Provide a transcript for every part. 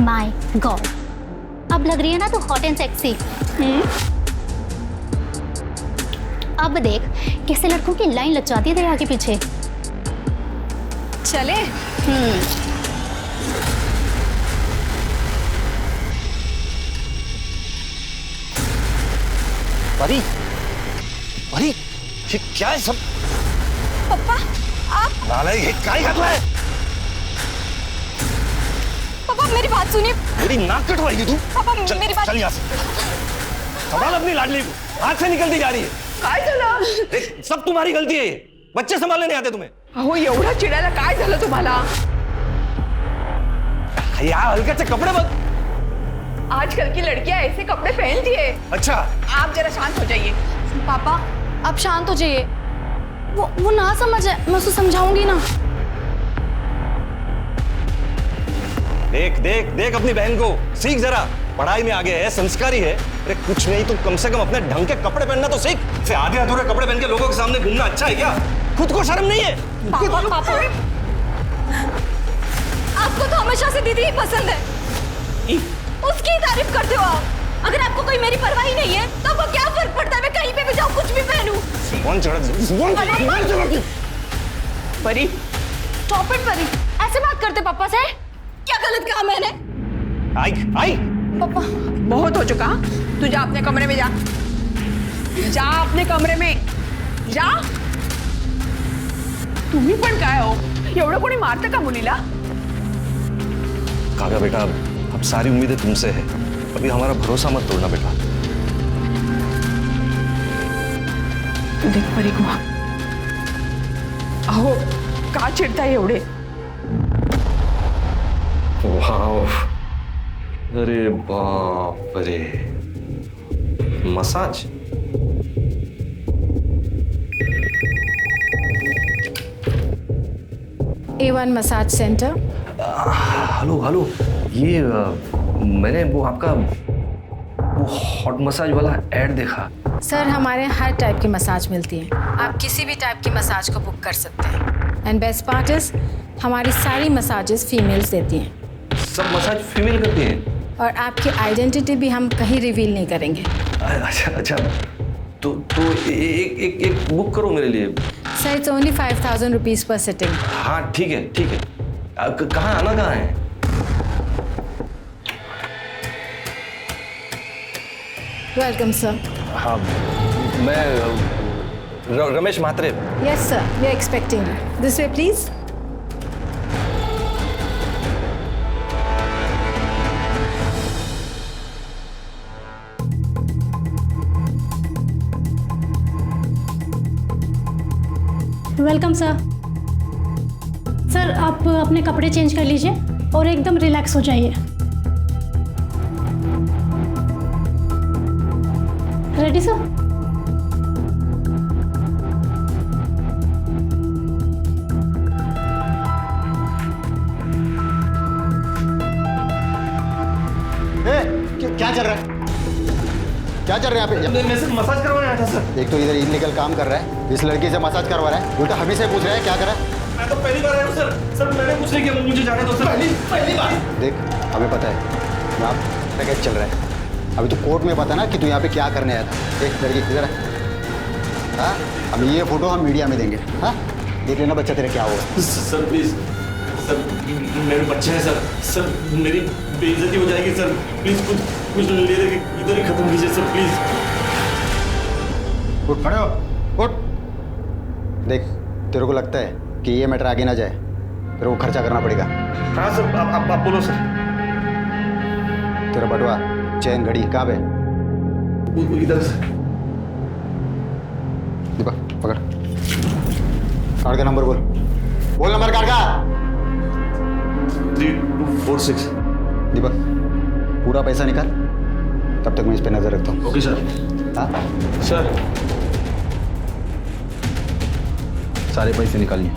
My God, अब लग रही है ना तो हॉट एंड सेक्सी। अब देख कैसे लड़कों की लाइन लग जाती है तेरे आगे पीछे। चले। परी, परी, ये क्या है सब? पापा आप। नालायक, ये क्या ही कर रहा है? पापा मेरी बात सुनिए। मेरी नाक कटवाएगी तू? पापा चल, मेरी बात। चल यहाँ से। संभाल अपनी लाडली को, हाथ से निकलती जा रही है। काय झालं? देख, सब तुम्हारी गलती है ये। बच्चे संभालने नहीं आते तुम्हें। अहो एवढा चिडायला काय झालं तुम्हाला? यार हल्के से कपड़े बदल। आजकल की लड़कियां ऐसे कपड़े पहनती है। अच्छा, आप जरा शांत हो जाइए। पापा आप शांत हो जाइए। वो ना समझे, मैं उसको समझाऊंगी ना। देख देख देख अपनी बहन को, सीख जरा। पढ़ाई में आगे है, संस्कारी है। अरे कुछ नहीं तो कम से कम अपने ढंग के कपड़े पहनना तो सीख। फिर आधे अधूरे कपड़े पहन के लोगों के सामने घूमना अच्छा है क्या? खुद को शर्म नहीं है? पापा पापा आपको तो हमेशा से दीदी ही पसंद है, उसकी ही तारीफ करते हो आप। अगर आपको कोई मेरी परवाह ही नहीं है तो आपको क्या फर्क पड़ता है मैं कहीं पे भी जाऊँ, कुछ भी पहनूं। परी, स्टॉप इट परी, ऐसे बात करते पापा से? क्या गलत कहा मैंने? आई आई पापा बहुत हो चुका। तू जा अपने कमरे में, जा जा अपने कमरे में जा। तुम्ही पण काय हो, एवढं कोणी मारतं का मुलीला? काका बेटा, अब सारी उम्मीदें तुमसे है। अभी हमारा भरोसा मत तोड़ना बेटा। तू देख परी को, अहो का चिडताय एवढे? वाव, अरे बाप रे, massage. A1 massage centre. Hello hello, ये मैंने वो आपका वो हॉट मसाज वाला ऐड देखा। सर हमारे यहाँ हर टाइप की मसाज मिलती है, आप किसी भी टाइप की मसाज को बुक कर सकते हैं। एंड बेस्ट पार्ट इज हमारी सारी मसाजेस फीमेल्स देती हैं। सब मसाज फीमेल करती हैं? और आपकी आइडेंटिटी भी हम कहीं रिवील नहीं करेंगे। अच्छा अच्छा, तो एक बुक करो मेरे लिए। Sir it's only 5000 rupees per sitting. हाँ ठीक है ठीक है। कहाँ आना कहाँ है? Welcome sir. हाँ मैं Ramesh Mhatre. Yes sir, we are expecting this way please. Welcome sir. Sir आप अपने कपड़े चेंज कर लीजिए और एकदम रिलैक्स हो जाइए। Ready sir? क्या चल रहा है? क्या चल रहा है यहाँ पे? मैं सिर्फ मसाज करवाने आया था सर। एक तो इधर इलीगल काम कर रहा है, इस लड़की से मसाज करवा रहा है, उल्टा हमी से पूछ रहा है क्या करा। मैं तो पहली बार आया हूँ सर। सर मैंने कुछ नहीं किया, मुझे जाने दो सर। पहली बार। देख हमें पता है यहाँ पैकेज चल रहा है, अभी तो कोर्ट में पता ना कि तू यहाँ पे क्या करने आया था। देख लड़की इधर है। हाँ अब ये फोटो हम मीडिया में देंगे। हाँ देख लेना बच्चा तेरा क्या होगा। सर प्लीज सर, मेरे बच्चे हैं सर। सर मेरी बेइज्जती हो जाएगी सर। प्लीज कुछ ले दे, इधर ही खत्म कीजिए सर प्लीज। उठ खड़े हो, उठ। देख तेरे को लगता है कि ये मैटर आगे ना जाए, तेरे को खर्चा करना पड़ेगा। हाँ सर, आप बोलो सर। तेरा बटुआ चैन घड़ी कहाँ पे? इधर सर। दीपक पकड़, कार्ड का नंबर बोल नंबर कार्ड का। 3246। दीपक पूरा पैसा निकाल, तब तक मैं इस पे नजर रखता हूँ। Okay sir. हाँ सर सारे पैसे निकालिए।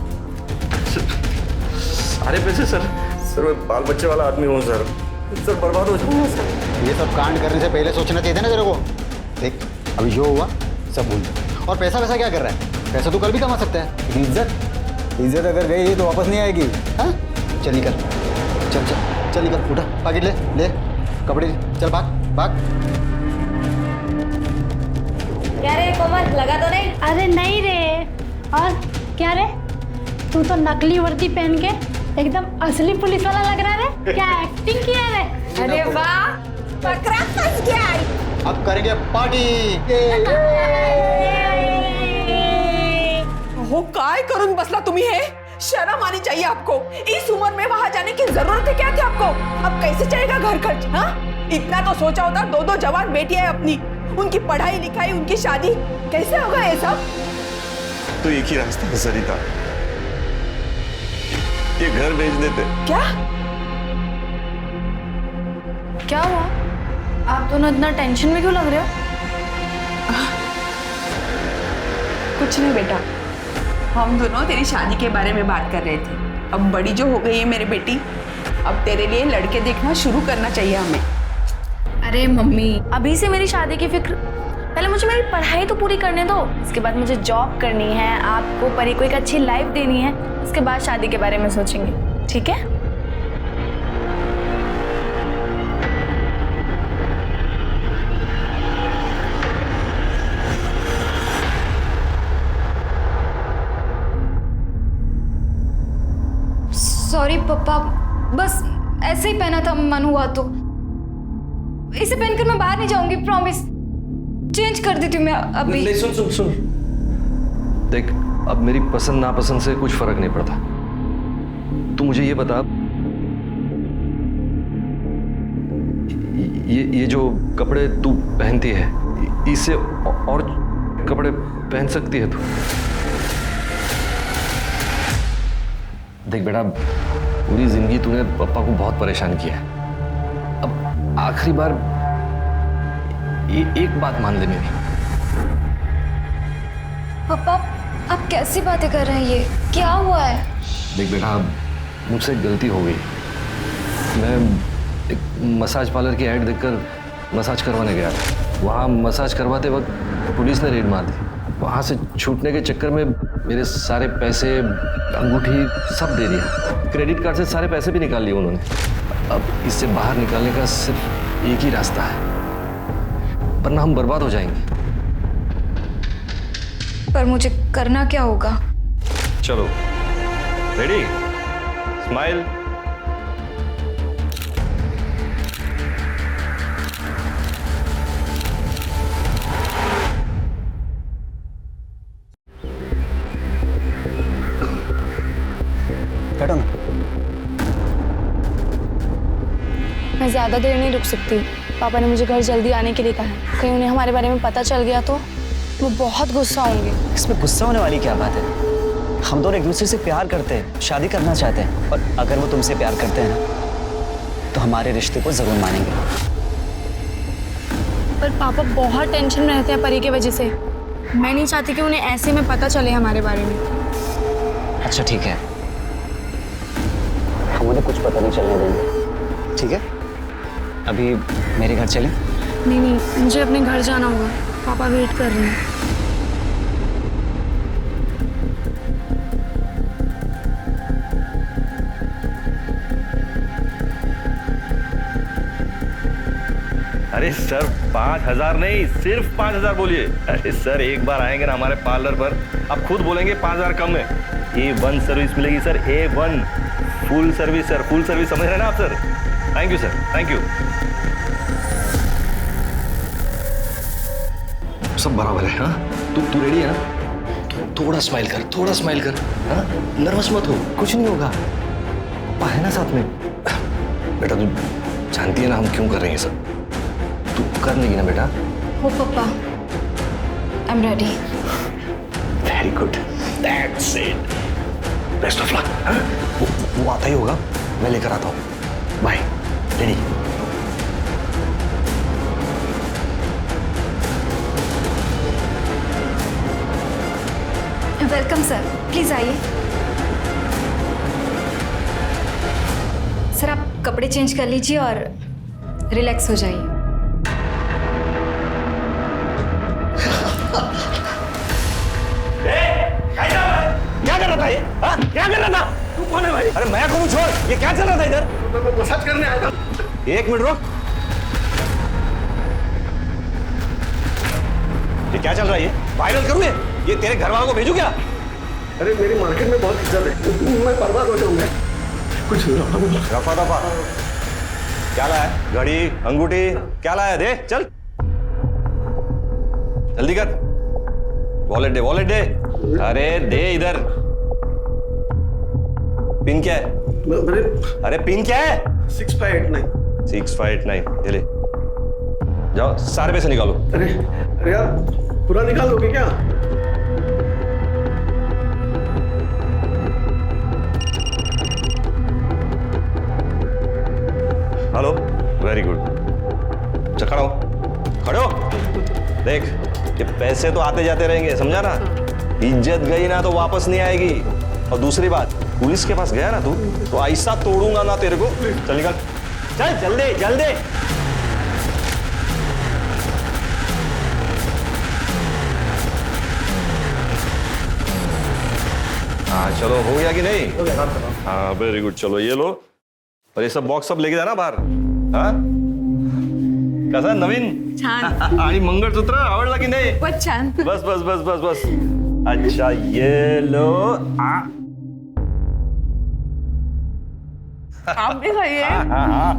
सारे पैसे सर? सर मैं बाल बच्चे वाला आदमी हूँ सर। सर बर्बाद हो जाऊंगा सर। ये सब कांड करने से पहले सोचना चाहिए था ना तेरे को। देख अभी जो हुआ सब भूल जा। और पैसा वैसा क्या कर रहा है? पैसा तो कल भी कमा सकता है, लेकिन इज्जत अगर गई तो वापस नहीं आएगी। हाँ चल निकल, चल चल चल निकल, उठा, पैकेट ले ले, कपड़े चल, भाग भाग। क्या रे कोमल, लगा तो नहीं? अरे नहीं रे। और क्या रे, तू तो नकली वर्दी पहन के एकदम असली पुलिस वाला लग रहा है। क्या एक्टिंग किया है रे? अरे वाह, पकड़ा फंस गया। अब करेंगे पार्टी। हो काय करून बसला तुम्ही हे? शर्म आनी चाहिए आपको। इस उम्र में वहां जाने की जरूरत है क्या थी आपको? अब कैसे चलेगा घर खर्च? हाँ, इतना तो सोचा होता। दो जवान बेटियां है अपनी, उनकी पढ़ाई लिखाई, उनकी शादी, कैसे होगा ये सब? तो एक ही रास्ता है सरिता, ये घर भेज देते। क्या क्या हुआ? आप दोनों इतना टेंशन में क्यों लग रहे हो? कुछ नहीं बेटा, हम दोनों तेरी शादी के बारे में बात कर रहे थे। अब बड़ी जो हो गई है मेरी बेटी, अब तेरे लिए लड़के देखना शुरू करना चाहिए हमें। अरे मम्मी, अभी से मेरी शादी की फिक्र? पहले मुझे मेरी पढ़ाई तो पूरी करने दो, उसके बाद मुझे जॉब करनी है, आपको परी को एक अच्छी लाइफ देनी है, उसके बाद शादी के बारे में सोचेंगे, ठीक है? सॉरी पापा, बस ऐसे ही पहना था, मन हुआ तो। इसे पहनकर मैं बाहर नहीं जाऊंगी, प्रॉमिस। चेंज कर देती हूँ मैं अभी। नहीं, सुन सुन सुन, देख, अब मेरी पसंद नापसंद से कुछ फर्क नहीं पड़ता। तू मुझे ये बता, ये जो कपड़े तू पहनती है, इससे और कपड़े पहन सकती है तू? देख बेटा, पूरी जिंदगी तूने पापा को बहुत परेशान किया है। अब आखिरी बार एक बात मान ले मेरी। पापा, आप कैसी बातें कर रहे हैं? ये क्या हुआ है? देख बेटा, मुझसे गलती हो गई। मैं एक मसाज पार्लर की ऐड देखकर मसाज करवाने गया था। वहाँ मसाज करवाते वक्त पुलिस ने रेड मार दी। वहाँ से छूटने के चक्कर में मेरे सारे पैसे, अंगूठी सब दे दिया। क्रेडिट कार्ड से सारे पैसे भी निकाल लिए उन्होंने। अब इससे बाहर निकालने का सिर्फ एक ही रास्ता है, वरना हम बर्बाद हो जाएंगे। पर मुझे करना क्या होगा? चलो, रेडी? स्माइल। बैठो ना। मैं ज़्यादा देर नहीं रुक सकती। पापा ने मुझे घर जल्दी आने के लिए कहा है। कहीं उन्हें हमारे बारे में पता चल गया तो वो बहुत गुस्सा होंगे। इसमें गुस्सा होने वाली क्या बात है? हम दोनों एक दूसरे से प्यार करते हैं, शादी करना चाहते हैं, और अगर वो तुमसे प्यार करते हैं ना, तो हमारे रिश्ते को जरूर मानेंगे। पर पापा बहुत टेंशन में रहते हैं परी की वजह से। मैं नहीं चाहती कि उन्हें ऐसे में पता चले हमारे बारे में। अच्छा ठीक है, हम उन्हें कुछ पता नहीं चलने देंगे, ठीक है? अभी मेरे घर चलें? नहीं नहीं, मुझे अपने घर जाना होगा, पापा वेट कर रहे हैं। अरे सर, 5,000 नहीं, सिर्फ 5,000 बोलिए। अरे सर, एक बार आएंगे ना हमारे पार्लर पर, आप खुद बोलेंगे 5,000 कम है। A1 सर्विस मिलेगी sir, A1 full service sir, full service, समझ रहे हैं ना आप sir? Thank you sir, thank you. सब बराबर है। हाँ, तू रेडी है ना? थोड़ा स्माइल कर, थोड़ा स्माइल कर। हाँ, नर्वस मत हो, कुछ नहीं होगा। पापा है ना साथ में। बेटा, तू जानती है ना हम क्यों कर रहे हैं सब? तू कर लेगी ना बेटा? हो पापा, I am ready. Very good, that's it. Best of luck. वो आता ही होगा, मैं लेकर आता हूँ। Bye. Ready? Welcome sir, please आइए। सर, आप कपड़े चेंज कर लीजिए और रिलैक्स हो जाइए। क्या कर रहा था ये? हाँ? क्या कर रहा था? तू कौन है भाई? अरे मैं कौन? छोड़, ये क्या चल रहा था इधर? मैं मसाज करने आया था। एक मिनट रुक। ये क्या चल रहा है? ये वायरल करूँ ये तेरे घर वालों को भेजू क्या? अरे मेरी मार्केट में बहुत इज्जत है, मैं बर्बाद हो जाऊंगा। कुछ रफा दफा क्या लाया? घड़ी, अंगूठी क्या लाया? दे चल, जल्दी कर। वॉलेट दे, वॉलेट दे। अरे दे इधर। पिन क्या है? अरे पिन क्या है? 6589। 6589 ये ले जाओ, सारे पैसे निकालो। अरे यार पूरा निकाल दोगे क्या? Hello, very good. खड़ो खड़ो। देख, ये पैसे तो आते जाते रहेंगे, समझा ना? इज्जत गई ना तो वापस नहीं आएगी। और दूसरी बात, पुलिस के पास गया ना तू तो ऐसा तोड़ूंगा ना तेरे को। चल निकल, चल जल्दी जल्दी। हाँ चलो, हो गया कि नहीं? हाँ वेरी गुड। चलो ये लो, और ये सब बॉक्स सब लेके जाना बाहर। हाँ कसा नवीन? छान। आणि मंगळसूत्र आवडला की नाही? बहुत छान। बस बस बस बस बस। अच्छा ये लो। आप भी खाइए। हाँ।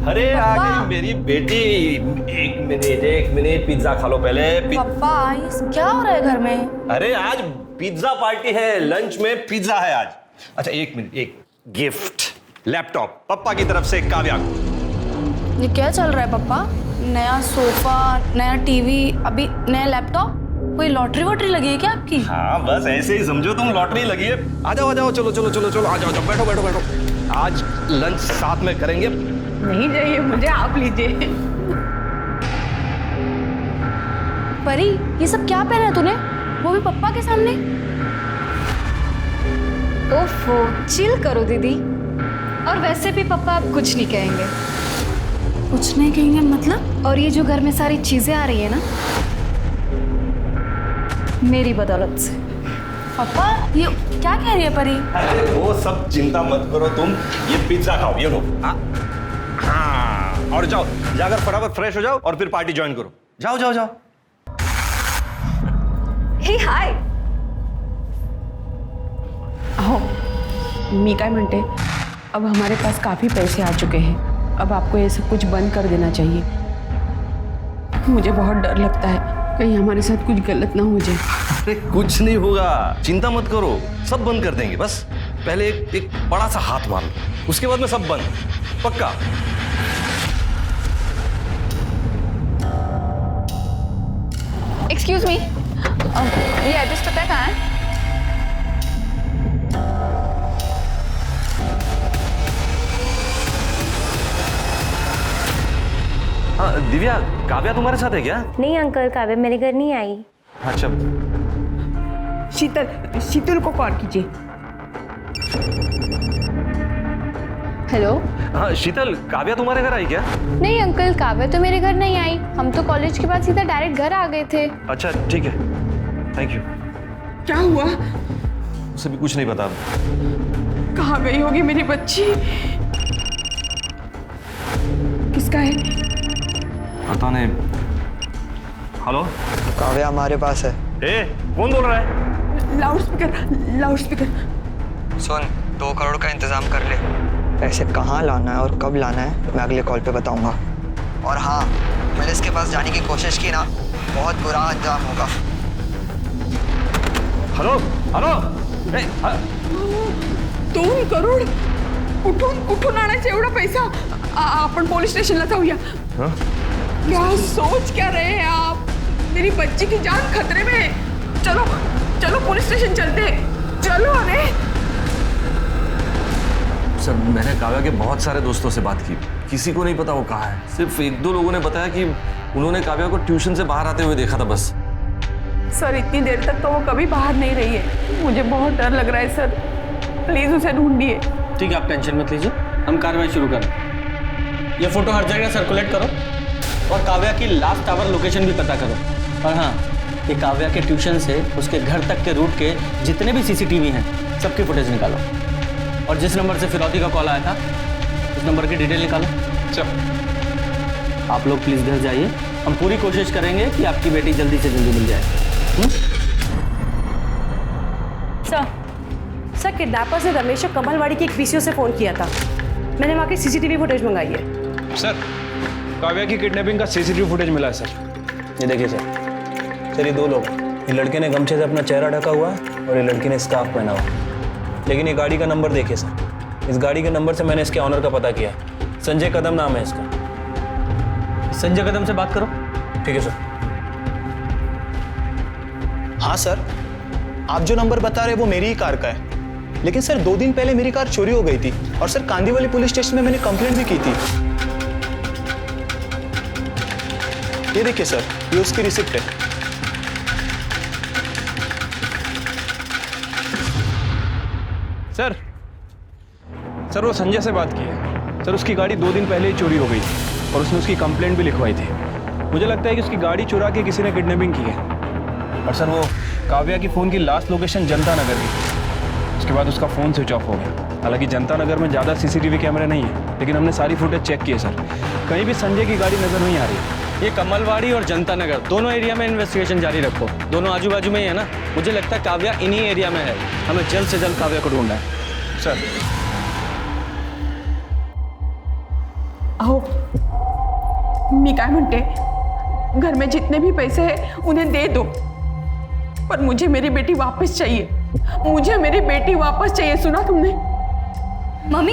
अरे आ गई मेरी बेटी। एक मिनट पिज्जा खा लो पहले। पापा ये क्या हो रहा है घर में? अरे आज पिज्जा पार्टी है, लंच में पिज्जा है आज। अच्छा एक मिनट, एक गिफ्ट, लैपटॉप पप्पा की तरफ से काव्या को। ये क्या चल रहा है पापा? नया सोफा, नया टीवी, अभी नया लैपटॉप? कोई लॉटरी वॉटरी लगी है क्या आपकी? हाँ बस ऐसे ही समझो तुम, लॉटरी लगी है। आ जाओ चलो चलो चलो चलो, आ जाओ बैठो बैठो बैठो। आज लंच साथ में करेंगे। नहीं चाहिए मुझे, आप लीजिए। परी ये सब क्या पहना है तूने, वो भी पप्पा के सामने? ओफो, चिल करो दीदी। और वैसे भी पापा अब कुछ नहीं कहेंगे। कुछ नहीं कहेंगे मतलब? और ये जो घर में सारी चीजें आ रही है ना, मेरी बदौलत से। पापा ये क्या कह रही है परी? अरे वो सब चिंता मत करो तुम, ये पिज्जा खाओ, ये लो। हाँ और जाओ, जाकर फटाफट फ्रेश हो जाओ और फिर पार्टी ज्वाइन करो। जाओ जाओ जाओ। हे हाय। हो, मी काय म्हणते, अब हमारे पास काफी पैसे आ चुके हैं, अब आपको ये सब कुछ बंद कर देना चाहिए। मुझे बहुत डर लगता है कहीं हमारे साथ कुछ गलत ना हो जाए। अरे कुछ नहीं होगा, चिंता मत करो, सब बंद कर देंगे। बस पहले एक बड़ा सा हाथ मार लो, उसके बाद में सब बंद, पक्का। एक्सक्यूज मी, ये एड्रेस पता है कहाँ है? हाँ दिव्या, काव्या तुम्हारे साथ है क्या? नहीं अंकल, काव्या मेरे घर नहीं आई। अच्छा शीतल को कॉल कीजिए। हेलो। हाँ शीतल, काव्या तुम्हारे घर आई क्या? नहीं अंकल, काव्या तो मेरे घर नहीं आई। हम तो कॉलेज के बाद सीधा डायरेक्ट घर आ गए थे। अच्छा ठीक है, थैंक यू। क्या हुआ? उसे भी कुछ नहीं पता। कहाँ गई होगी मेरी बच्ची? किसका है? पता नहीं। हेलो, काव्या हमारे पास है। ए कौन बोल रहा है? Loud speaker. सुन, 2 करोड़ का इंतजाम कर ले। पैसे कहाँ लाना है और कब लाना है मैं अगले कॉल पे बताऊंगा। और हाँ, पुलिस के पास जाने की कोशिश की ना, बहुत बुरा अंजाम होगा। Hello hello. 2 करोड कुठून आणायचा एवढा पैसा? आपण पोलीस स्टेशनला जाऊया। हाँ? क्या सोच क्या रहे हैं आप? मेरी बच्ची की जान खतरे में है। चलो चलो पुलिस स्टेशन चलते हैं, चलो। अरे सर, मैंने काव्या के बहुत सारे दोस्तों से बात की, किसी को नहीं पता वो कहाँ है। सिर्फ 1-2 लोगों ने बताया कि उन्होंने काव्या को ट्यूशन से बाहर आते हुए देखा था बस। सर, इतनी देर तक तो वो कभी बाहर नहीं रही है। मुझे बहुत डर लग रहा है सर, प्लीज उसे ढूंढिए। ठीक है, आप टेंशन मत लीजिए, हम कार्रवाई शुरू करें। ये फोटो हर जगह सर्कुलेट करो और काव्या की लास्ट आवर लोकेशन भी पता करो। और हाँ, ये काव्या के ट्यूशन से उसके घर तक के रूट के जितने भी सीसीटीवी हैं सबकी फुटेज निकालो। और जिस नंबर से फिरौती का कॉल आया था उस नंबर की डिटेल निकालो। चलो आप लोग प्लीज़ घर जाइए, हम पूरी कोशिश करेंगे कि आपकी बेटी जल्दी से जल्दी मिल जाए। सर किडनैपर्स ने रमेश और कमलवाड़ी के एक पीसीओ से फ़ोन किया था। मैंने वहाँ की सीसीटीवी फुटेज मंगाई है। सर काव्या की किडनैपिंग का सीसीटीवी फुटेज मिला है सर। ये देखिए सर ये 2 लोग, ये लड़के ने गमछे से अपना चेहरा ढका हुआ है और ये लड़की ने स्कार्फ पहना हुआ। लेकिन ये गाड़ी का नंबर देखिए सर, इस गाड़ी के नंबर से मैंने इसके ऑनर का पता किया। संजय कदम नाम है इसका। संजय कदम से बात करो। ठीक है सर। हाँ सर, आप जो नंबर बता रहे हैं वो मेरी ही कार का है। लेकिन सर 2 दिन पहले मेरी कार चोरी हो गई थी और सर कांदीवली पुलिस स्टेशन में मैंने कंप्लेंट भी की थी। ये देखिए सर, ये उसकी रिसिप्ट है। सर वो संजय से बात की है सर। उसकी गाड़ी 2 दिन पहले ही चोरी हो गई थी और उसने उसकी कंप्लेंट भी लिखवाई थी। मुझे लगता है कि उसकी गाड़ी चुरा के किसी ने किडनैपिंग की है। और सर वो काव्या की फ़ोन की लास्ट लोकेशन जनता नगर की। उसके बाद उसका फ़ोन स्विच ऑफ हो गया। हालांकि जनता नगर में ज़्यादा सीसीटीवी कैमरे नहीं है, लेकिन हमने सारी फुटेज चेक की है सर, कहीं भी संजय की गाड़ी नज़र नहीं आ रही है। ये कमलवाड़ी और जनता नगर दोनों एरिया में इन्वेस्टिगेशन जारी रखो। दोनों आजू बाजू में ही है ना। मुझे लगता है काव्या इन्हीं एरिया में है। हमें जल्द से जल्द काव्या को ढूंढना है सर। अहो मी काय म्हणते, घर में जितने भी पैसे हैं उन्हें दे दो, पर मुझे मेरी बेटी वापस चाहिए। मुझे मेरी बेटी वापस चाहिए, सुना तुमने? मम्मी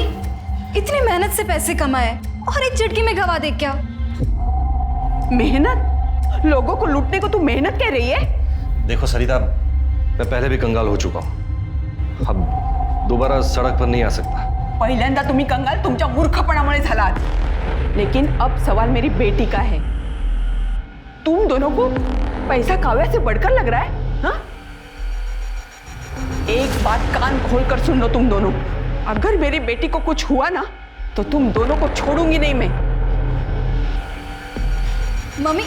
इतनी मेहनत से पैसे कमाए और एक झटके में गवा दे क्या? मेहनत? लोगों को लूटने को तू मेहनत कह रही है? देखो सरिता, मैं पहले भी कंगाल हो चुका हूँ, अब दोबारा सड़क पर नहीं आ सकता। पहिल्यांदा तुम्ही कंगाल तुमच्या मूर्खपणामुळे झालात, लेकिन अब सवाल मेरी बेटी का है। तुम दोनों को पैसा काव्या से बढ़कर लग रहा है? हाँ? एक बात कान खोलकर सुन लो तुम दोनों, अगर मेरी बेटी को कुछ हुआ ना तो तुम दोनों को छोड़ूंगी नहीं मैं। मम्मी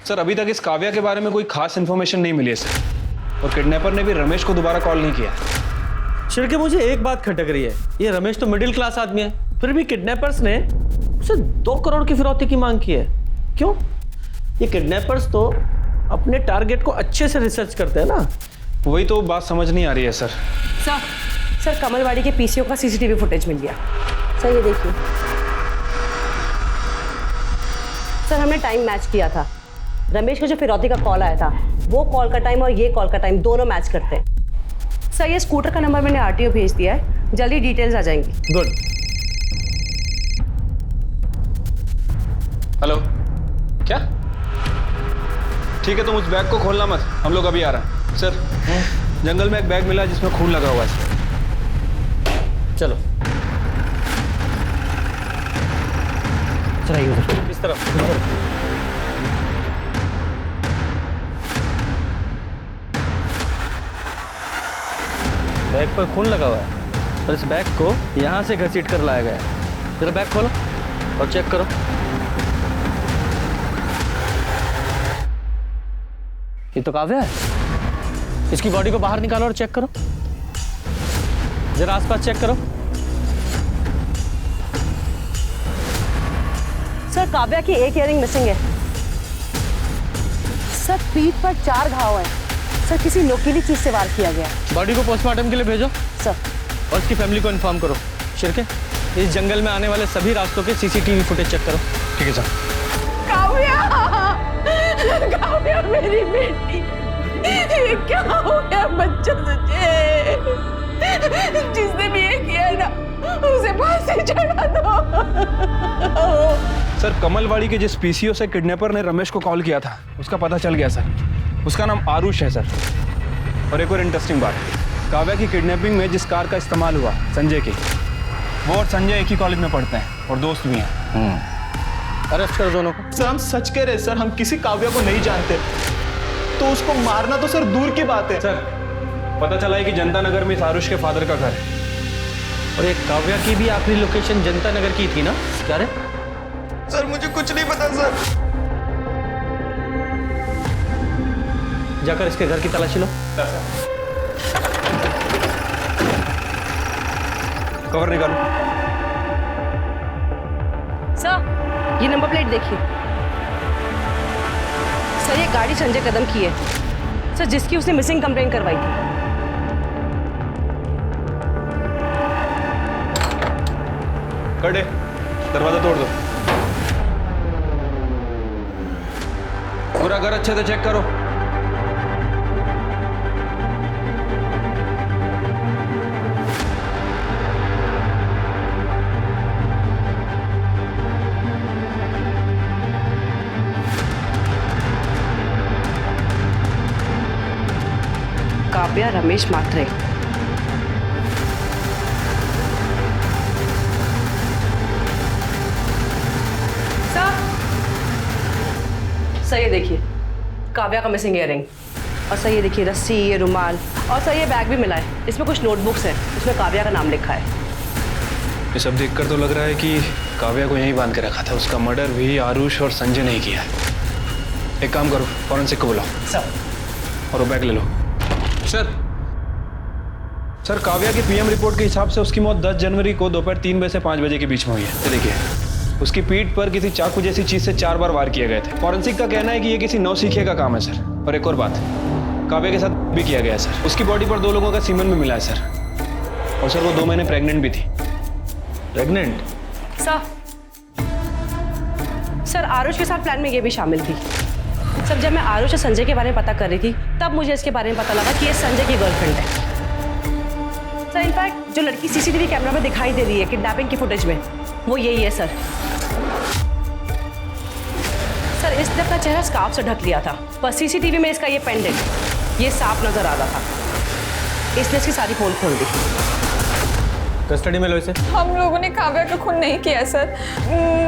सर अभी तक इस काव्या के बारे में कोई खास इन्फॉर्मेशन नहीं मिली है सर, और किडनैपर ने भी रमेश को दोबारा कॉल नहीं किया। शिरके मुझे एक बात खटक रही है, ये रमेश तो मिडिल क्लास आदमी है, फिर भी किडनैपर्स ने उसे 2 करोड़ की फिरौती की मांग की है। क्यों? ये किडनैपर्स तो अपने टारगेट को अच्छे से रिसर्च करते हैं ना। वही तो बात समझ नहीं आ रही है सर। सर कमलवाड़ी के पीसीओ का सीसीटीवी फुटेज मिल गया। सर ये देखिए सर, हमने टाइम मैच किया था। रमेश को जो फिरौती का कॉल आया था वो कॉल का टाइम और ये कॉल का टाइम दोनों मैच करते हैं। सर ये स्कूटर का नंबर मैंने आरटीओ भेज दिया है, जल्दी डिटेल्स आ जाएंगी। गुड। हेलो, क्या? ठीक है, तुम उस बैग को खोलना मत, हम लोग अभी आ रहे हैं। सर जंगल में एक बैग मिला जिसमें खून लगा हुआ है। चलो चलाइए उधर। किस तरफ? बैग पर खून लगा हुआ है और इस बैग को यहाँ से घसीट कर लाया गया है। जरा बैग खोलो और चेक करो। ये तो काव्या है। इसकी बॉडी को बाहर निकालो और चेक करो। जरा आसपास चेक करो। सर काव्या की एक इयरिंग मिसिंग है। सर पीठ पर 4 घाव हैं। सर किसी नोकीली चीज से वार किया गया। बॉडी को पोस्टमार्टम के लिए भेजो सर, और उसकी फैमिली को इन्फॉर्म करो। शिरके, इस जंगल में आने वाले सभी रास्तों के सीसीटीवी फुटेज चेक करो। ठीक है सर। काव्या, काव्या मेरी बेटी, ये क्या हो गया बच्चा तुझे? जिसने भी ये किया ना उसे फांसी चढ़ा दो। सर कमलवाड़ी के जिस पीसीओ से किडनैपर ने रमेश को कॉल किया था उसका पता चल गया सर। उसका नाम आरुष है सर। और एक और इंटरेस्टिंग बात, काव्या की किडनैपिंग में जिस कार का इस्तेमाल हुआ संजय की, वो और संजय एक ही कॉलेज में पढ़ते हैं और दोस्त भी हैं। अरेस्ट करो दोनों को। सर हम सच कह रहे हैं सर, हम किसी काव्या को नहीं जानते। तो उसको मारना तो सर दूर की बात है। सर पता चला है कि जनता नगर में इस आरुष के फादर का घर है। और एक काव्या की भी आखिरी लोकेशन जनता नगर की थी ना? क्या रे? सर मुझे कुछ नहीं पता सर। जाकर इसके घर की तलाशी लो। कवर निकालो। सर ये नंबर प्लेट देखिए सर, ये गाड़ी संजय कदम की है सर, जिसकी उसने मिसिंग कंप्लेंट करवाई थी। कटे, दरवाजा तोड़ दो। पूरा घर अच्छे से चेक करो। काव्या रमेश मात्रे। सर ये देखिए काव्या का मिसिंग इयररिंग, और सर ये देखिए रस्सी, ये रुमाल, और सर ये बैग भी मिला है। इसमें कुछ नोटबुक्स हैं, उसमें काव्या का नाम लिखा है। ये सब देखकर तो लग रहा है कि काव्या को यहीं बांध के रखा था। उसका मर्डर भी आरुष और संजय नहीं किया है। एक काम करो, फॉरेंसिक को बुलाओ सर, और वो बैग ले लो। सर काव्या की पीएम रिपोर्ट के हिसाब से उसकी मौत 10 जनवरी को दोपहर 3 बजे से 5 बजे के बीच में हुई है। ये देखिए, उसकी पीठ पर किसी चाकू जैसी चीज से 4 बार वार किए गए थे। फॉरेंसिक का कहना है कि ये किसी नौसिखिए का काम है सर। और एक और बात, काव्या के साथ भी किया गया है सर। उसकी बॉडी पर 2 लोगों का सीमेंट भी मिला है सर। और सर वो 2 महीने प्रेग्नेंट भी थी। प्रेग्नेंट? सर आरुष के साथ प्लान में ये भी शामिल थी। सर जब मैं आरुष और संजय के बारे में पता कर रही थी तब मुझे इसके बारे में पता लगा कि ये संजय की गर्लफ्रेंड है। सर इनफैक्ट जो लड़की सीसीटीवी कैमरा में दिखाई दे रही है किडनैपिंग की फुटेज में, वो यही है सर। सर इसने अपना चेहरा स्कार्फ से ढक लिया था, पर सीसीटीवी में इसका ये पेंडेंट ये साफ नजर आ रहा था। इसने इसकी सारी पोल खोल दी। कस्टडी में लो इसे। हम लोगों ने काव्या का खून नहीं किया सर।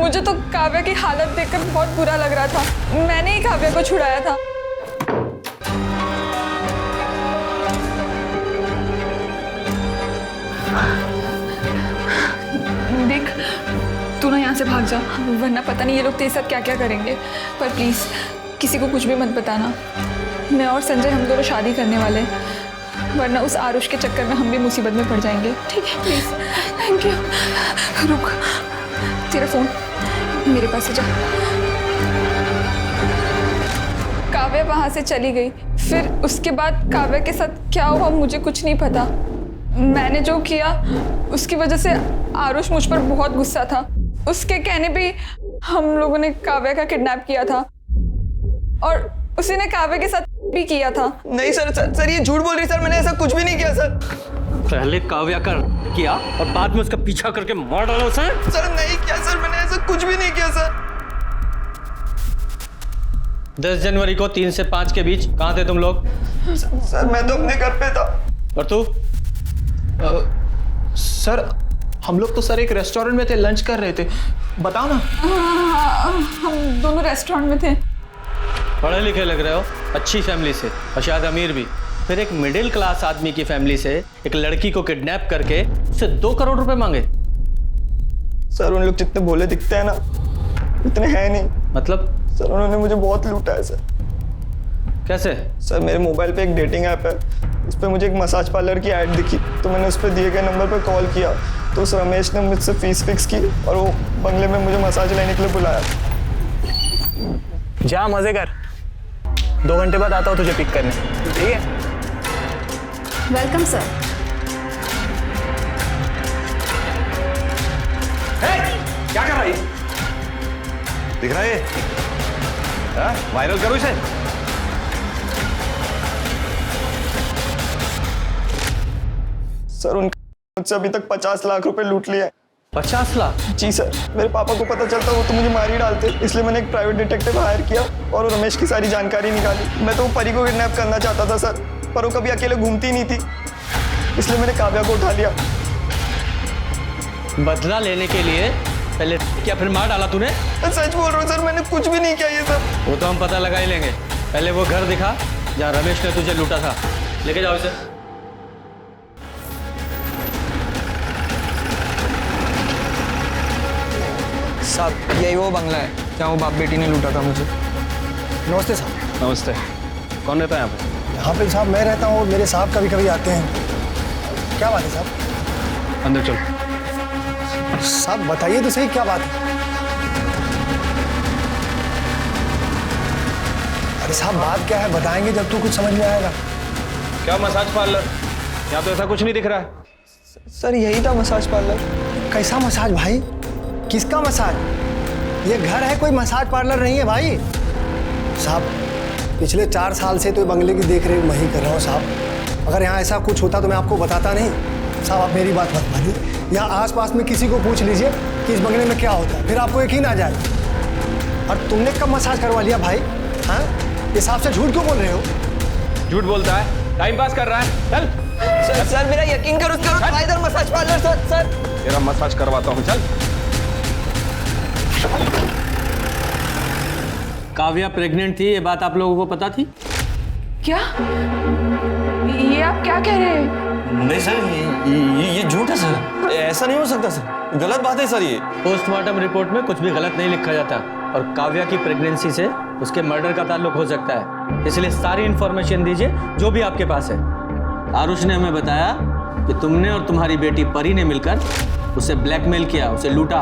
मुझे तो काव्या की हालत देखकर बहुत बुरा लग रहा था। मैंने ही काव्या को छुड़ाया था। देख तू ना यहाँ से भाग जा, वरना पता नहीं ये लोग तेरे साथ क्या क्या करेंगे। पर प्लीज किसी को कुछ भी मत बताना। मैं और संजय हम दोनों शादी करने वाले हैं, वरना उस आरुष के चक्कर में हम भी मुसीबत में पड़ जाएंगे। ठीक है प्लीज। Thank you. रुक, तेरा फोन मेरे पास से जा। काव्या वहां से चली गई, फिर उसके बाद काव्या के साथ क्या हुआ मुझे कुछ नहीं पता। मैंने जो किया उसकी वजह से आरुष मुझ पर बहुत गुस्सा था। उसके कहने पे हम लोगों ने काव्या का किडनैप किया था, और उसी ने काव्या के साथ भी किया था। नहीं सर ये झूठ बोल रही सर, मैंने ऐसा कुछ भी नहीं किया सर। पहले काव्या का किया और बाद में उसका पीछा करके मार डाला उसे। सर नहीं किया सर, मैंने ऐसा कुछ भी नहीं किया सर। 10 जनवरी को 3 से 5 के बीच कहाँ थे तुम लोग? सर मैं तो अपने घर पे था। और तू? सर हम लोग तो सर एक रेस्टोरेंट में थे, लंच कर रहे थे। बताओ ना। हम दोनों रेस्टोरेंट में थे। पढ़े लिखे लग रहे हो, अच्छी फैमिली से, और शायद अमीर भी। फिर एक मिडिल क्लास आदमी की फैमिली से एक लड़की को किडनैप करके उससे 2 करोड़ रुपए मांगे। सर उन लोग जितने भोले दिखते हैं ना, इतने हैं नहीं। मतलब? सर उन्होंने मुझे बहुत लूटा है सर। कैसे? सर मेरे मोबाइल पे एक डेटिंग ऐप है, उस पर मुझे एक मसाज पार्लर की ऐड दिखी, तो मैंने उस पर दिए गए नंबर पर कॉल किया, तो उस रमेश ने मुझसे फीस फिक्स की और वो बंगले में मुझे मसाज लेने के लिए बुलाया। जा मजे कर, 2 घंटे बाद आता हूँ तुझे पिक करने। ठीक है? Welcome sir. क्या कर रही? दिख रहा है? वायरल करो इसे। सर उनका मुझसे अभी तक 50 लाख रुपए लूट लिया है। 50 लाख? जी सर, मेरे पापा को पता चलता वो तो मुझे मार ही डालते, इसलिए मैंने एक प्राइवेट डिटेक्टिव हायर किया और रमेश की सारी जानकारी निकाली। मैं तो परी को किडनैप करना चाहता था सर, पर वो कभी अकेले घूमती नहीं थी, इसलिए मैंने काव्या को उठा लिया। बदला लेने के लिए पहले क्या फिर मार डाला तूने? सच बोल रहा हूँ सर, मैंने कुछ भी नहीं किया ये सब। वो तो हम पता लगा ही लेंगे। पहले वो घर दिखा जहाँ रमेश ने तुझे लूटा था। लेके जाओ इसे। साहब यही वो बंगला है जहाँ वो बाप बेटी ने लूटा था मुझे। नमस्ते साहब। नमस्ते। कौन रहता है यहाँ पे? यहाँ पे साहब मैं रहता हूँ और मेरे साहब कभी कभी आते हैं। क्या बात है साहब? अंदर चलो। साहब बताइए तो सही क्या बात है? अरे साहब बात क्या है बताएंगे जब तो कुछ समझ में आएगा। क्या मसाज पार्लर? यहाँ तो ऐसा कुछ नहीं दिख रहा है। सर यही था मसाज पार्लर। कैसा मसाज भाई? किसका मसाज? ये घर है, कोई मसाज पार्लर नहीं है भाई। साहब पिछले 4 साल से तो बंगले की देख रेख मैं ही कर रहा हूँ साहब। अगर यहाँ ऐसा कुछ होता तो मैं आपको बताता नहीं। साहब आप मेरी बात मत मानिए, यहाँ आसपास में किसी को पूछ लीजिए कि इस बंगले में क्या होता है, फिर आपको यकीन आ जाए। और तुमने कब मसाज करवा लिया भाई? हाँ इस हिसाब से झूठ क्यों बोल रहे हो? झूठ बोलता है, टाइम पास कर रहा है। चल सर मेरा यकीन करो इधर मसाज पार्लर। सर तेरा मसाज करवाता हूँ, चल। काव्या प्रेग्नेंट थी, ये बात आप लोगों को पता थी? क्या? ये आप क्या कह रहे हैं? नहीं सर, ये झूठ है सर। ऐसा नहीं हो सकता सर, गलत बात है सर। ये पोस्टमार्टम रिपोर्ट में कुछ भी गलत नहीं लिखा जाता और काव्या की प्रेगनेंसी से उसके मर्डर का ताल्लुक हो सकता है, इसलिए सारी इंफॉर्मेशन दीजिए जो भी आपके पास है। आरुष ने हमें बताया कि तुमने और तुम्हारी बेटी परी ने मिलकर उसे ब्लैकमेल किया, उसे लूटा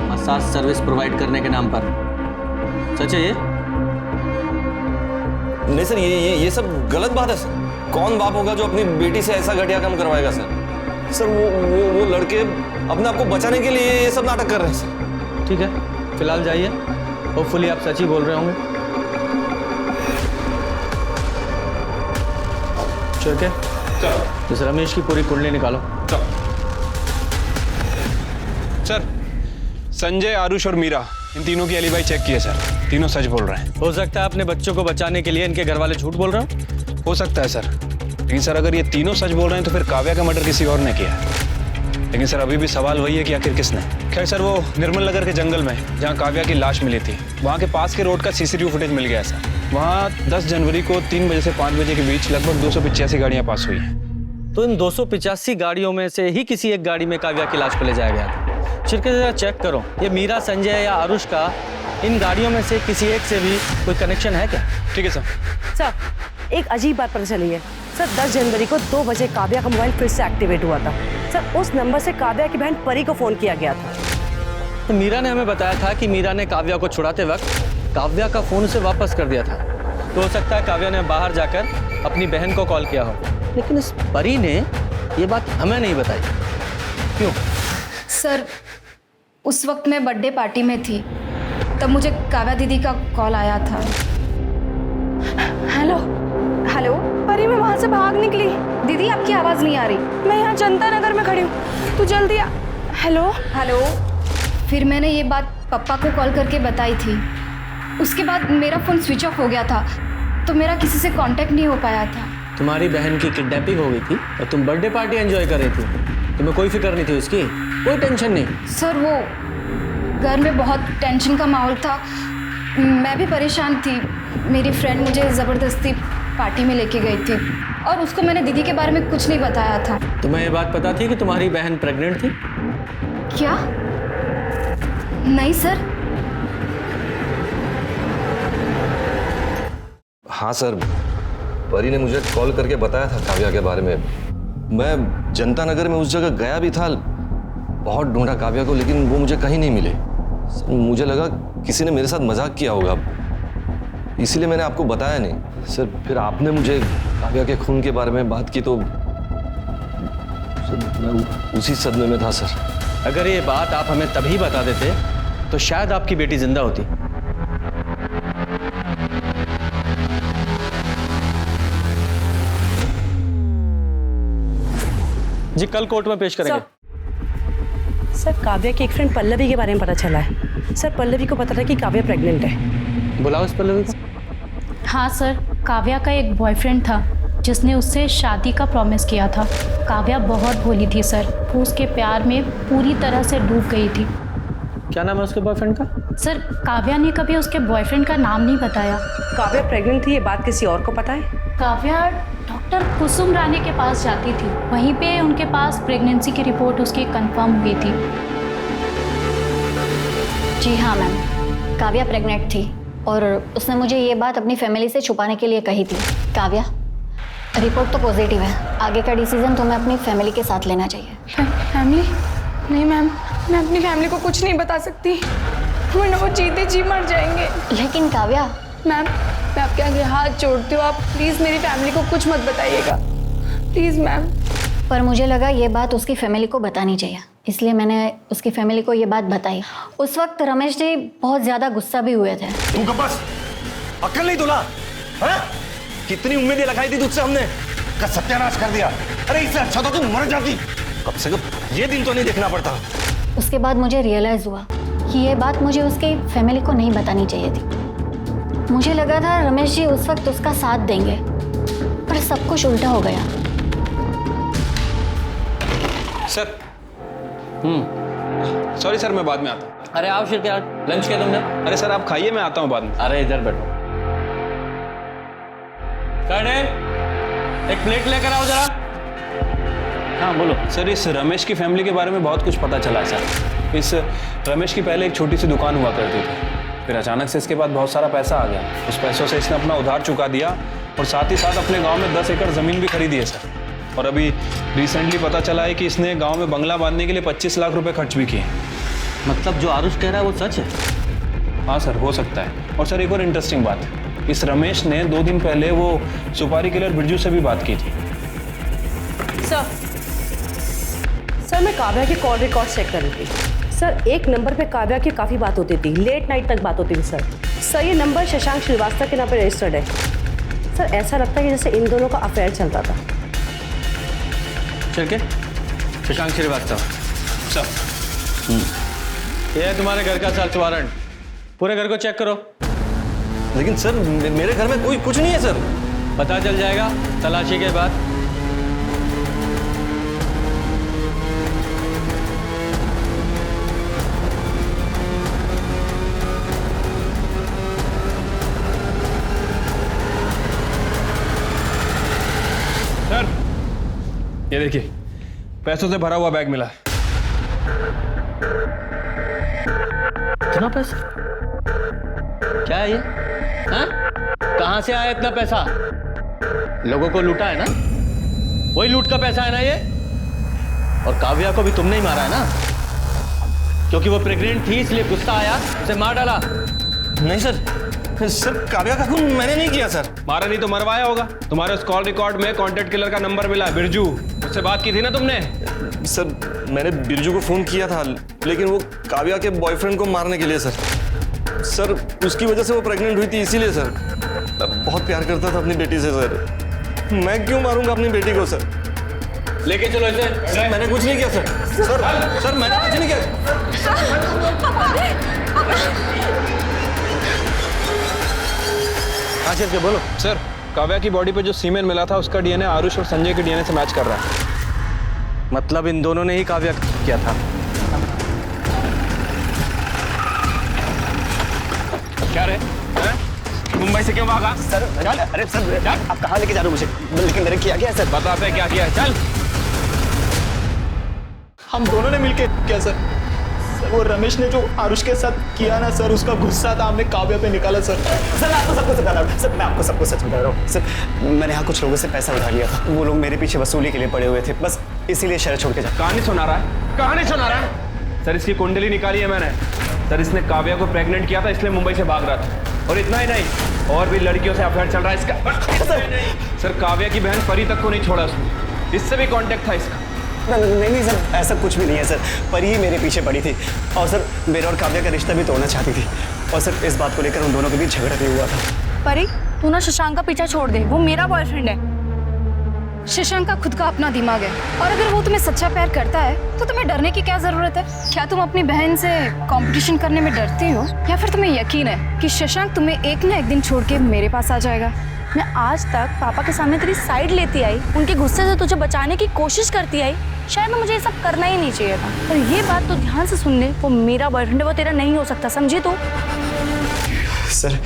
मसाज सर्विस प्रोवाइड करने के नाम पर। सच है ये? नहीं सर, ये सब गलत बात है सर। कौन बाप होगा जो अपनी बेटी से ऐसा घटिया काम करवाएगा सर? सर वो लड़के अपने आप को बचाने के लिए ये सब नाटक कर रहे हैं सर। ठीक है, फिलहाल जाइए। होपफुली आप सच ही बोल रहे होंगे। ठीक है, चलो इस रमेश की पूरी कुंडली निकालो। सर संजय, आरुष और मीरा, इन तीनों की एलिबाई चेक किए सर, तीनों सच बोल रहे हैं। हो सकता है अपने बच्चों को बचाने के लिए इनके घर वाले झूठ बोल रहे हो सकता है सर, लेकिन सर अगर ये तीनों सच बोल रहे हैं तो फिर काव्या का मर्डर किसी और ने किया है। लेकिन सर अभी भी सवाल वही है कि आखिर किसने। खैर सर, वो निर्मल नगर के जंगल में जहाँ काव्या की लाश मिली थी, वहाँ के पास के रोड का CCTV फुटेज मिल गया है सर। वहाँ 10 जनवरी को 3 बजे से 5 बजे के बीच लगभग 285 गाड़ियाँ पास हुई हैं। तो इन 285 गाड़ियों में से ही किसी एक गाड़ी में काव्या की लाश को ले जाया गया था। छिड़के जरा चेक करो, ये मीरा, संजय या आरुष का इन गाड़ियों में से किसी एक से भी कोई कनेक्शन है क्या? ठीक है सर। सर एक अजीब बात पता चली है सर। 10 जनवरी को 2 बजे काव्या का मोबाइल फिर से एक्टिवेट हुआ था सर। उस नंबर से काव्या की बहन परी को फोन किया गया था। तो मीरा ने हमें बताया था कि मीरा ने काव्या को छुड़ाते वक्त काव्या का फोन उसे वापस कर दिया था। तो हो सकता है काव्या ने बाहर जाकर अपनी बहन को कॉल किया हो, लेकिन इस परी ने ये बात हमें नहीं बताई। क्यों? सर उस वक्त मैं बर्थडे पार्टी में थी, तब मुझे काव्या दीदी का कॉल आया था। हेलो हेलो परी, मैं वहाँ से भाग निकली। दीदी आपकी आवाज़ नहीं आ रही। मैं यहाँ जनता नगर में खड़ी हूँ, तू जल्दी आ। Hello hello. फिर मैंने ये बात पापा को कॉल करके बताई थी। उसके बाद मेरा फ़ोन स्विच ऑफ हो गया था, तो मेरा किसी से कांटेक्ट नहीं हो पाया था। तुम्हारी बहन की किडनैपिंग हो गई थी और तुम बर्थडे पार्टी एंजॉय कर रही थी, तुम्हें कोई फिक्र नहीं थी उसकी? कोई टेंशन नहीं? सर वो घर में बहुत टेंशन का माहौल था, मैं भी परेशान थी। मेरी फ्रेंड मुझे ज़बरदस्ती पार्टी में लेके गई थी और उसको मैंने दीदी के बारे में कुछ नहीं बताया था। तुम्हें ये बात पता थी कि तुम्हारी बहन प्रेग्नेंट थी? क्या? नहीं सर। हाँ सर, परी ने मुझे कॉल करके बताया था काव्या के बारे में। मैं जनता नगर में उस जगह गया भी था, बहुत ढूंढा काव्या को, लेकिन वो मुझे कहीं नहीं मिले। सर, मुझे लगा किसी ने मेरे साथ मजाक किया होगा, इसीलिए मैंने आपको बताया नहीं। सर फिर आपने मुझे काव्या के खून के बारे में बात की तो सर मैं उसी सदमे में था सर। अगर ये बात आप हमें तभी बता देते तो शायद आपकी बेटी जिंदा होती। जी कल कोर्ट में पेश करेंगे। सर काव्या की एक फ्रेंड पल्लवी के बारे में पता चला है सर। पल्लवी को पता था कि काव्या प्रेग्नेंट है। बुलाओ इस पल्लवी को। हाँ सर, काव्या का एक बॉयफ्रेंड था जिसने उससे शादी का प्रॉमिस किया था। काव्या बहुत भोली थी सर, वो उसके प्यार में पूरी तरह से डूब गई थी। क्या नाम है उसके बॉयफ्रेंड का? सर काव्या ने कभी उसके बॉयफ्रेंड का नाम नहीं बताया। काव्या प्रेग्नेंट थी ये बात किसी और को पता है? काव्या डॉक्टर कुसुम रानी के पास जाती थी। वहीं पे उनके पास प्रेगनेंसी की रिपोर्ट उसकी कंफर्म हुई थी। जी हाँ मैम, काव्या प्रेग्नेंट थी और उसने मुझे ये बात अपनी फैमिली से छुपाने के लिए कही थी। काव्या, रिपोर्ट तो पॉजिटिव है, आगे का डिसीजन तुम्हें अपनी फैमिली के साथ लेना चाहिए। फैमिली? नहीं मैम, मैं अपनी फैमिली को कुछ नहीं बता सकती, वरना वो जीते जी मर जाएंगे। लेकिन काव्या। मैम, मैं आपके आगे हाथ जोड़ती हूँ, आप प्लीज़ मेरी फैमिली को कुछ मत बताइएगा, प्लीज़ मैम। पर मुझे लगा ये बात उसकी फैमिली को बतानी चाहिए, इसलिए मैंने उसकी फैमिली को ये बात बताई। उस वक्त रमेश जी बहुत ज़्यादा गुस्सा भी हुए थे। तू कब बस अक्ल नहीं तुला? कितनी उम्मीदें लगाई थी तुझसे हमने, का सत्यानाश कर दिया। अरे इससे अच्छा तो तू मर जाती, कम से कम ये दिन तो नहीं देखना पड़ता। उसके बाद मुझे रियलाइज़ हुआ कि ये बात मुझे उसकी फैमिली को नहीं बतानी चाहिए थी। मुझे लगा था रमेश जी उस वक्त उसका साथ देंगे, पर सब कुछ उल्टा हो गया। सर सॉरी सर, मैं बाद में आता हूँ। अरे आओ शिरके, लंच किया तुमने? अरे सर आप खाइए, मैं आता हूँ बाद में। अरे इधर बैठो। एक प्लेट लेकर आओ जरा। हाँ बोलो। सर इस रमेश की फैमिली के बारे में बहुत कुछ पता चला है सर। इस रमेश की पहले एक छोटी सी दुकान हुआ करती थी, फिर अचानक से इसके बाद बहुत सारा पैसा आ गया। उस पैसों से इसने अपना उधार चुका दिया और साथ ही साथ अपने गांव में 10 एकड़ ज़मीन भी खरीदी है सर। और अभी रिसेंटली पता चला है कि इसने गांव में बंगला बांधने के लिए 25 लाख रुपए खर्च भी किए। मतलब जो आरुष कह रहा है वो सच है? हाँ सर, हो सकता है। और सर एक और इंटरेस्टिंग बात है, इस रमेश ने 2 दिन पहले वो सुपारी किलर बिरजू से भी बात की थी। सर मैं काव्या की कॉल रिकॉर्ड चेक कर रही थी सर। एक नंबर पे काव्या की काफ़ी बात होती थी, लेट नाइट तक बात होती थी सर। ये नंबर शशांक श्रीवास्तव के नाम पे रजिस्टर्ड है सर। ऐसा लगता है कि जैसे इन दोनों का अफेयर चलता था। चल के शशांक श्रीवास्तव सर, ये है तुम्हारे घर का सर्च वारंट, पूरे घर को चेक करो। लेकिन सर मेरे घर में कोई कुछ नहीं है सर। पता चल जाएगा तलाशी के बाद। सर ये देखिए, पैसों से भरा हुआ बैग मिला है। इतना पैसा? क्या है ये? हाँ? कहां से आया इतना पैसा? लोगों को लूटा है ना? वही लूट का पैसा है ना ये? और काव्या को भी तुमने ही मारा है ना? क्योंकि वो प्रेग्नेंट थी इसलिए गुस्सा आया, उसे मार डाला। नहीं सर, काव्या का खून मैंने नहीं किया सर। मारा नहीं तो मरवाया होगा। तुम्हारे उस कॉल रिकॉर्ड में कॉन्टैक्ट किलर का नंबर मिला है, बिरजू। उससे बात की थी ना तुमने? सर मैंने बिरजू को फोन किया था, लेकिन वो काव्या के बॉयफ्रेंड को मारने के लिए सर उसकी वजह से वो प्रेग्नेंट हुई थी, इसीलिए सर। बहुत प्यार करता था अपनी बेटी से सर। मैं क्यों मारूंगा अपनी बेटी को सर? लेके चलो इसे। सर मैंने कुछ नहीं किया सर मैंने कुछ नहीं किया। हाँ सर बोलो। सर काव्या की बॉडी पे जो सीमेन मिला था उसका डीएनए आरुष और संजय के डीएनए से मैच कर रहा है। मतलब इन दोनों ने ही काव्या किया था? क्या रे? मुंबई से क्यों भागा? सर अरे सर आप कहाँ लेके जा रहे हो मुझे? लेकिन मैंने किया क्या है सर? बताते क्या किया है, चल। हम दोनों ने मिलके क्या सर? वो रमेश ने जो आरुष के साथ किया ना सर, उसका गुस्सा था हमने काव्या पे निकाला सर। सर मैं आपको सबको बता रहा हूँ सर, मैं आपको सबको सच बता रहा हूँ सर। मैंने यहाँ कुछ लोगों से पैसा उठा लिया था, वो लोग मेरे पीछे वसूली के लिए पड़े हुए थे, बस इसीलिए शहर छोड़ के जा। कहानी सुना रहा है? कहानी सुना रहा है? सर इसकी कुंडली निकाली है मैंने। सर इसने काव्या को प्रेग्नेंट किया था, इसलिए मुंबई से भाग रहा था। और इतना ही नहीं, और भी लड़कियों से अफेयर चल रहा है इसका। सर काव्या की बहन परी तक को नहीं छोड़ा उसने, इससे भी कांटेक्ट था इसका। नहीं सर, ऐसा कुछ भी नहीं है सर। परी ही मेरे पीछे पड़ी थी और सर मेरा और काव्या का रिश्ता भी तोड़ना चाहती थी, और सर इस बात को लेकर उन दोनों के बीच झगड़ा भी हुआ था। परी, तू ना शशांक का पीछा छोड़ दे, वो मेरा बॉयफ्रेंड है। शशांक का खुद का अपना दिमाग है, और अगर वो तुम्हें सच्चा प्यार करता है तो तुम्हें डरने की क्या जरूरत है? क्या तुम अपनी बहन से कंपटीशन करने में डरती हो, या फिर तुम्हें यकीन है कि शशांक तुम्हें एक ना एक दिन छोड़ के मेरे पास आ जाएगा? मैं आज तक पापा के सामने तेरी साइड लेती आई, उनके गुस्से से तुझे बचाने की कोशिश करती आई। शायद ना मुझे ये सब करना ही नहीं चाहिए था, पर ये बात तो ध्यान से सुन ले, वो मेरा बॉयफ्रेंड है, वो तेरा नहीं हो सकता, समझी तू? सर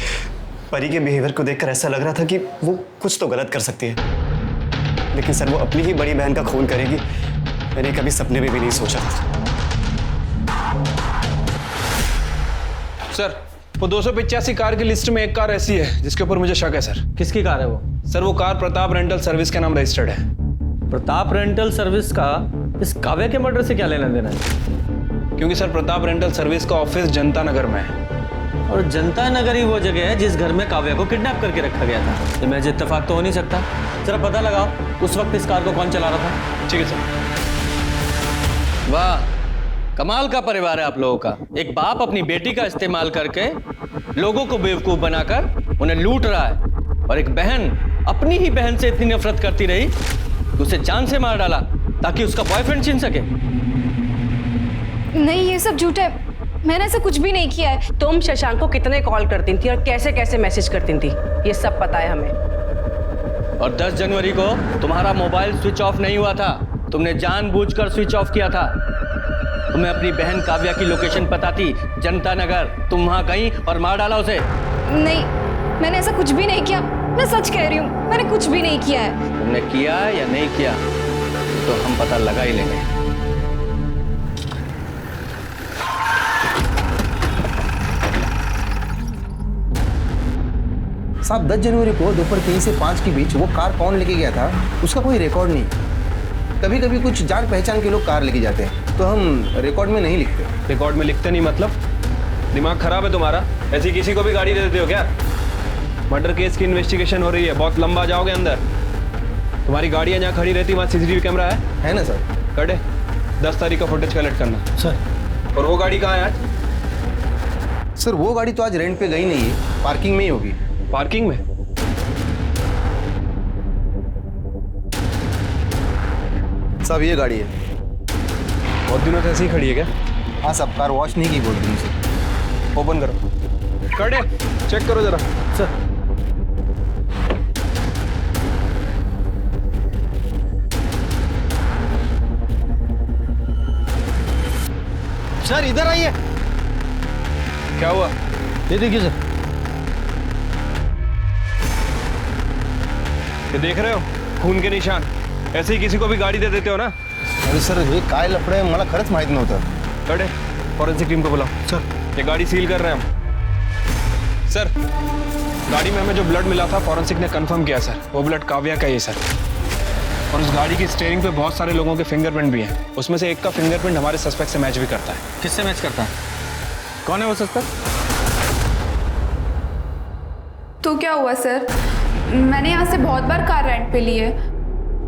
परी के बिहेवियर को देखकर ऐसा लग रहा था कि वो कुछ तो गलत कर सकती है, लेकिन सर वो अपनी ही बड़ी बहन का खून करेगी, मैंने कभी सपने में भी नहीं सोचा था। सर वो 285 कार की लिस्ट में एक कार ऐसी है जिसके ऊपर मुझे शक है सर। किसकी कार है वो? सर वो कार प्रताप रेंटल सर्विस के नाम रजिस्टर्ड है। प्रताप रेंटल सर्विस का इस काव्या के मर्डर से क्या लेना देना है? क्योंकि सर प्रताप रेंटल सर्विस का ऑफिस जनता नगर में है, और जनता नगर ही वो जगह है जिस घर में काव्या को किडनैप करके रखा गया था। ये महज इत्तेफाक तो हो नहीं सकता। जरा पता लगाओ उस वक्त इस कार को कौन चला रहा था। ठीक है सर। वाह, कमाल का परिवार है आप लोगों का। एक बाप अपनी बेटी का इस्तेमाल करके लोगों को बेवकूफ बनाकर उन्हें लूट रहा है, और एक बहन अपनी ही बहन से इतनी नफरत करती रही कि उसे जान से मार डाला ताकि उसका बॉयफ्रेंड छीन सके। नहीं, ये सब झूठ है, मैंने ऐसा कुछ भी नहीं किया है। तुम शशांक को कितने कॉल करती थी और कैसे कैसे मैसेज करती थी, ये सब पता है हमें। और 10 जनवरी को तुम्हारा मोबाइल स्विच ऑफ नहीं हुआ था, तुमने जानबूझकर स्विच ऑफ किया था। तुम्हें अपनी बहन काव्या की लोकेशन पता थी, जनता नगर। तुम वहां गई और मार डाला उसे। नहीं, मैंने ऐसा कुछ भी नहीं किया, मैं सच कह रही हूँ, मैंने कुछ भी नहीं किया है। तुमने किया या नहीं किया तो हम पता लगा ही लेंगे। साहब 10 जनवरी को दोपहर 3 से 5 के बीच वो कार कौन लेके गया था उसका कोई रिकॉर्ड नहीं। कभी कभी कुछ जान पहचान के लोग कार लेके जाते हैं, तो हम रिकॉर्ड में नहीं लिखते। रिकॉर्ड में लिखते नहीं मतलब? दिमाग खराब है तुम्हारा? ऐसी किसी को भी गाड़ी दे देते हो क्या? मर्डर केस की इन्वेस्टिगेशन हो रही है, बहुत लंबा जाओगे अंदर। तुम्हारी गाड़ियाँ जहाँ खड़ी रहती वहाँ CCTV कैमरा है ना सर? कटे 10 तारीख का फुटेज कलेक्ट करना सर। और वो गाड़ी कहाँ है आज? सर वो गाड़ी तो आज रेंट पे गई नहीं है, पार्किंग में ही होगी। पार्किंग में? साहब ये गाड़ी है। बहुत दिनों से ऐसे ही खड़ी है क्या? हाँ साहब, कार वॉश नहीं की बोल रही मुझे। ओपन करो। कटे चेक करो जरा। सर सर इधर आइए। क्या हुआ? ये देखिए सर। ये देख रहे हो खून के निशान? ऐसे ही किसी को भी गाड़ी दे देते हो ना? अरे सर हे काय लफडे मला खरंच माहित नव्हतं। कटे फॉरेंसिक टीम को बुलाओ। सर ये गाड़ी सील कर रहे हैं हम। सर गाड़ी में हमें जो ब्लड मिला था फॉरेंसिक ने कंफर्म किया सर, वो ब्लड काव्या का ही है सर। और उस गाड़ी की स्टीयरिंग पे बहुत सारे लोगों के फिंगरप्रिंट भी हैं। उसमें से एक का फिंगरप्रिंट हमारे सस्पेक्ट से मैच भी करता है। किससे मैच करता है? कौन है वो सस्पेक्ट? तो क्या हुआ सर, मैंने यहाँ से बहुत बार कार रेंट पे ली है।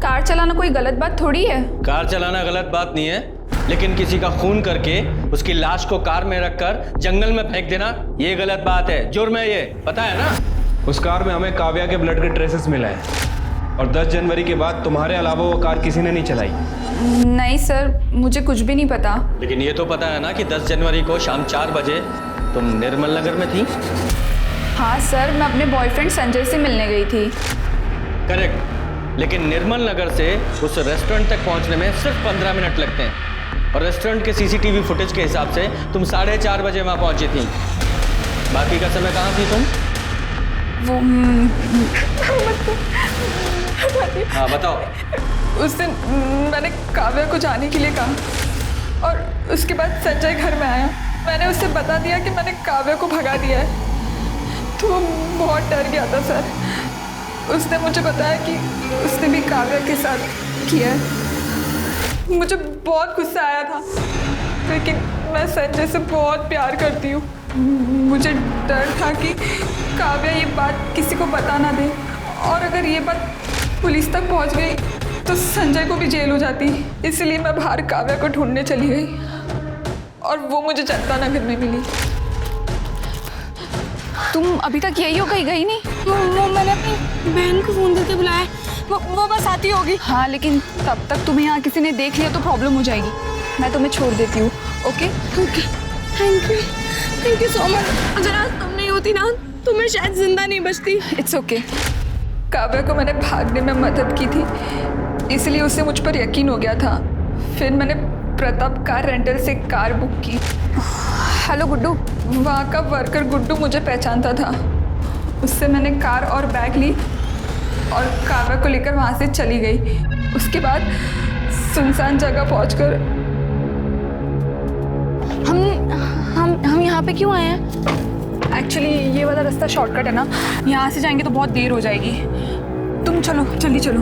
कार चलाना कोई गलत बात थोड़ी है। कार चलाना गलत बात नहीं है, लेकिन किसी का खून करके उसकी लाश को कार में रखकर जंगल में फेंक देना ये गलत बात है, जुर्म है ये, पता है ना? उस कार में हमें काव्या के ब्लड के ट्रेसेस मिला है, और 10 जनवरी के बाद तुम्हारे अलावा वो कार किसी ने नहीं चलाई। नहीं सर, मुझे कुछ भी नहीं पता। लेकिन ये तो पता है ना कि 10 जनवरी को शाम 4 बजे तुम निर्मल नगर में थी? हाँ सर, मैं अपने बॉयफ्रेंड संजय से मिलने गई थी। करेक्ट, लेकिन निर्मल नगर से उस रेस्टोरेंट तक पहुंचने में सिर्फ 15 मिनट लगते हैं, और रेस्टोरेंट के CCTV फुटेज के हिसाब से तुम 4:30 बजे वहां पहुंची थी। बाकी का समय कहाँ थी तुम? वो हाँ बताओ। उस दिन मैंने काव्या को जाने के लिए कहा, और उसके बाद संजय घर में आया। मैंने उससे बता दिया कि मैंने काव्या को भगा दिया है, तो वो बहुत डर गया था सर। उसने मुझे बताया कि उसने भी काव्या के साथ किया है। मुझे बहुत गुस्सा आया था, लेकिन मैं संजय से बहुत प्यार करती हूँ। मुझे डर था कि काव्या ये बात किसी को बता ना दे, और अगर ये बात पुलिस तक पहुँच गई तो संजय को भी जेल हो जाती। इसलिए मैं बाहर काव्या को ढूंढने चली गई, और वो मुझे जनता नगर में मिली। तुम अभी तक यही हो, कहीं गई नहीं? वो मैंने अपनी बहन को फोन करके बुलाया, वो बस आती होगी। हाँ, लेकिन तब तक तुम्हें यहाँ किसी ने देख लिया तो प्रॉब्लम हो जाएगी। मैं तुम्हें छोड़ देती हूँ। Okay okay, thank you so much. अगर आज तुम नहीं होती ना तो मैं शायद जिंदा नहीं बचती। It's okay. काव्या को मैंने भागने में मदद की थी, इसलिए उसे मुझ पर यकीन हो गया था। फिर मैंने प्रताप कार रेंटल से कार बुक की। हेलो गुड्डू, वहाँ का वर्कर गुड्डू मुझे पहचानता था, उससे मैंने कार और बैग ली और काव्या को लेकर वहाँ से चली गई। उसके बाद सुनसान जगह पहुँचकर हम यहाँ पे क्यों आए हैं? एक्चुअली ये वाला रास्ता शॉर्टकट है ना, यहाँ से जाएंगे तो बहुत देर हो जाएगी। तुम चलो, जल्दी चलो।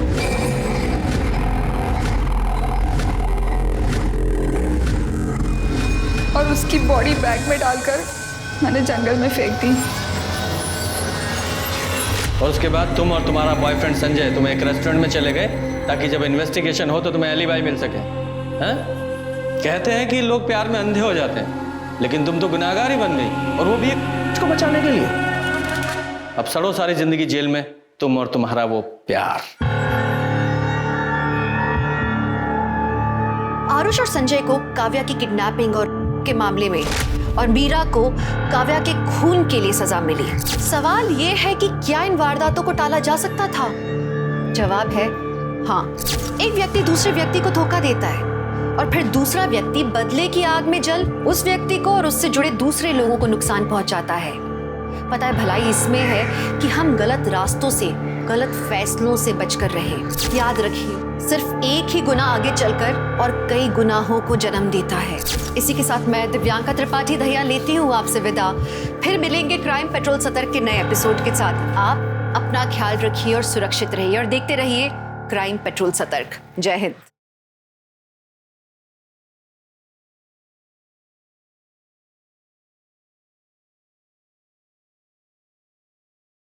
और उसकी बॉडी बैग में डालकर मैंने जंगल में फेंक दी। और उसके बाद तुम और तुम्हारा बॉयफ्रेंड संजय तुम एक रेस्टोरेंट में चले गए ताकि जब इन्वेस्टिगेशन हो तो तुम्हें एलिबाई मिल सके। हैं? कहते हैं कि लोग प्यार में अंधे हो जाते हैं, लेकिन तुम तो गुनाहगार ही बन गई, और वो भी एक को बचाने के लिए। अब सड़ो सारी जिंदगी जेल में, तुम और तुम्हारा वो प्यार। आरुष और संजय को काव्या की किडनैपिंग और के मामले में और मीरा को काव्या के खून के लिए सजा मिली। सवाल ये है कि क्या इन वारदातों को टाला जा सकता था? जवाब है हाँ। एक व्यक्ति दूसरे व्यक्ति को धोखा देता है और फिर दूसरा व्यक्ति बदले की आग में जल उस व्यक्ति को और उससे जुड़े दूसरे लोगों को नुकसान पहुंचाता है। पता है, भलाई इसमें है कि हम गलत रास्तों से, गलत फैसलों से बचकर रहें। याद रखिए, सिर्फ एक ही गुनाह आगे चलकर और कई गुनाहों को जन्म देता है। इसी के साथ मैं दिव्यांका त्रिपाठी दहिया लेती हूँ आपसे विदा। फिर मिलेंगे क्राइम पेट्रोल सतर्क के नए एपिसोड के साथ। आप अपना ख्याल रखिए और सुरक्षित रहिए और देखते रहिए क्राइम पेट्रोल सतर्क। जय हिंद।